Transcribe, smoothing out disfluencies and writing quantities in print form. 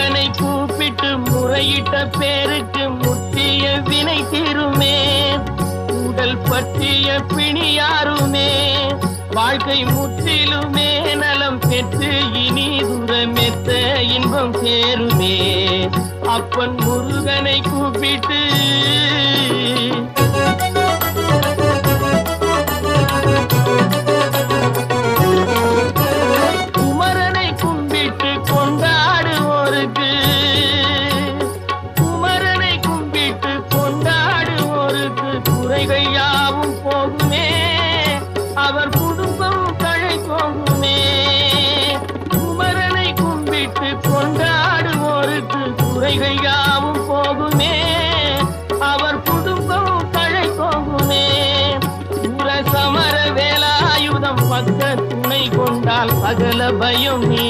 முருகனை கூப்பிட்டு முறையிட்ட பேருக்கு முற்றிய வினை தீருமே. உடல் பற்றிய பிணியாருமே வாழ்க்கை முற்றிலுமே நலம் பெற்று இனி தூரமெத்த இன்பம் சேருமே. அப்பன் முருகனை கூப்பிட்டு குமரனை கும்பிட்டு கொண்டாடுவோருக்கு குமரனை கும்பிட்டு கொண்டாடுவோருக்கு குறைகள் யாவும் போகுமே. அவர் குடும்பம் தழை போகுமே. குமரனை கும்பிட்டு கொண்டாடுவோருக்கு குறைகள் யாவும் போகுமே. அவர் குடும்பம் தழை போகுமே. சமர வேலாயுதம் பக்க துணை கொண்டால் சகல பயம் நீ